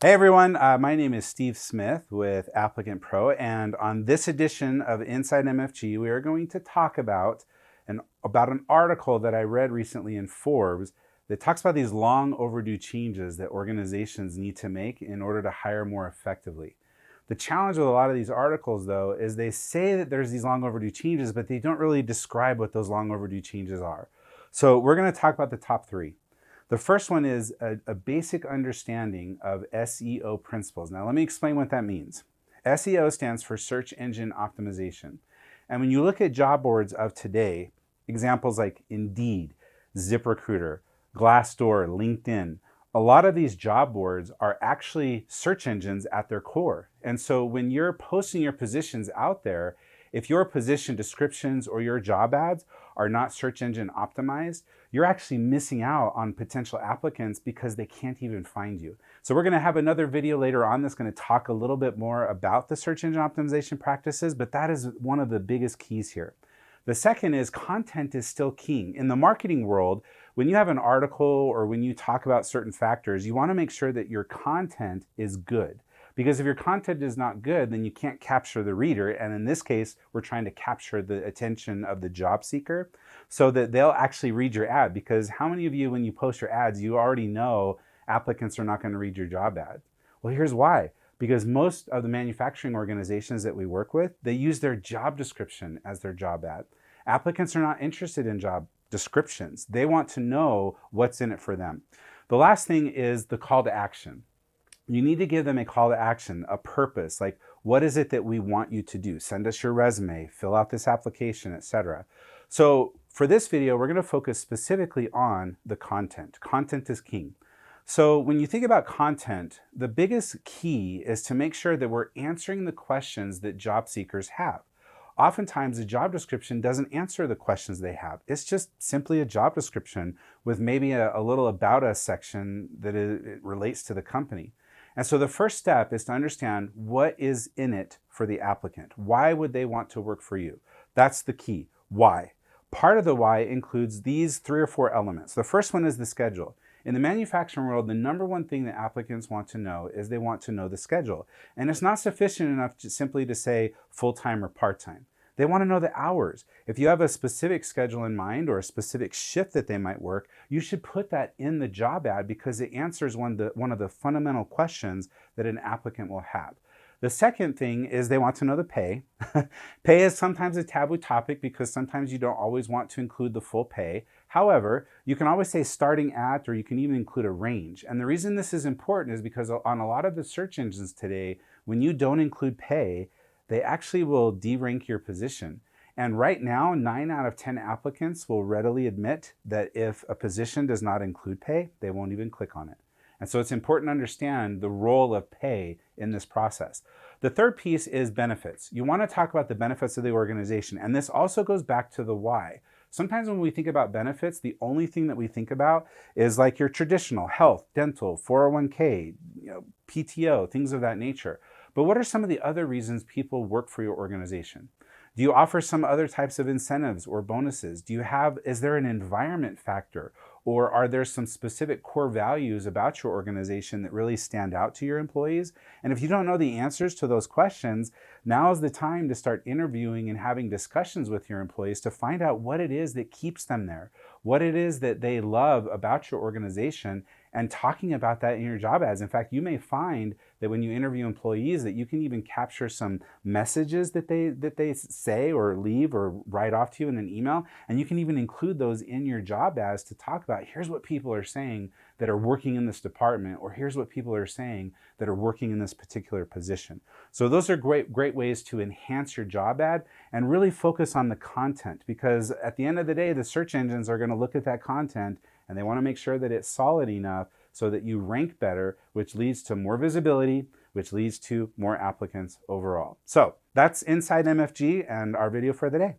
Hey everyone, my name is Steve Smith with ApplicantPro, and on this edition of Inside MFG, we are going to talk about an article that I read recently in Forbes that talks about these long overdue changes that organizations need to make in order to hire more effectively. The challenge with a lot of these articles, though, is they say that there's these long overdue changes, but they don't really describe what those long overdue changes are. So we're going to talk about the top three. The first one is a basic understanding of SEO principles. Now, let me explain what that means. SEO stands for search engine optimization. And when you look at job boards of today, examples like Indeed, ZipRecruiter, Glassdoor, LinkedIn, a lot of these job boards are actually search engines at their core. And so when you're posting your positions out there, if your position descriptions or your job ads are not search engine optimized, you're actually missing out on potential applicants because they can't even find you. So we're going to have another video later on that's going to talk a little bit more about the search engine optimization practices, but that is one of the biggest keys here. The second is content is still king. In the marketing world, when you have an article or when you talk about certain factors, you want to make sure that your content is good. Because if your content is not good, then you can't capture the reader. And in this case, we're trying to capture the attention of the job seeker so that they'll actually read your ad. Because how many of you, when you post your ads, you already know applicants are not going to read your job ad? Well, here's why. Because most of the manufacturing organizations that we work with, they use their job description as their job ad. Applicants are not interested in job descriptions. They want to know what's in it for them. The last thing is the call to action. You need to give them a call to action, a purpose, like what is it that we want you to do? Send us your resume, fill out this application, etc. So for this video, we're going to focus specifically on the content. Content is king. So when you think about content, the biggest key is to make sure that we're answering the questions that job seekers have. Oftentimes, the job description doesn't answer the questions they have. It's just simply a job description with maybe a little about us section that it relates to the company. And so the first step is to understand what is in it for the applicant. Why would they want to work for you? That's the key. Why? Part of the why includes these 3 or 4 elements. The first one is the schedule. In the manufacturing world, the number one thing that applicants want to know is they want to know the schedule. And it's not sufficient enough simply to say full-time or part-time. They want to know the hours. If you have a specific schedule in mind or a specific shift that they might work, you should put that in the job ad because it answers one of the fundamental questions that an applicant will have. The second thing is they want to know the pay. Pay is sometimes a taboo topic because sometimes you don't always want to include the full pay. However, you can always say starting at, or you can even include a range. And the reason this is important is because on a lot of the search engines today, when you don't include pay, they actually will de-rank your position. And right now, 9 out of 10 applicants will readily admit that if a position does not include pay, they won't even click on it. And so it's important to understand the role of pay in this process. The third piece is benefits. You want to talk about the benefits of the organization. And this also goes back to the why. Sometimes when we think about benefits, the only thing that we think about is like your traditional health, dental, 401k, PTO, things of that nature. But what are some of the other reasons people work for your organization? Do you offer some other types of incentives or bonuses? Is there an environment factor? Or are there some specific core values about your organization that really stand out to your employees? And if you don't know the answers to those questions, now is the time to start interviewing and having discussions with your employees to find out what it is that keeps them there, what it is that they love about your organization, and talking about that in your job ads. In fact, you may find that when you interview employees that you can even capture some messages that they say or leave or write off to you in an email, and you can even include those in your job ads to talk about here's what people are saying that are working in this department, or here's what people are saying that are working in this particular position. So those are great ways to enhance your job ad and really focus on the content, because at the end of the day, the search engines are going to look at that content and they want to make sure that it's solid enough so that you rank better, which leads to more visibility, which leads to more applicants overall. So that's Inside MFG and our video for the day.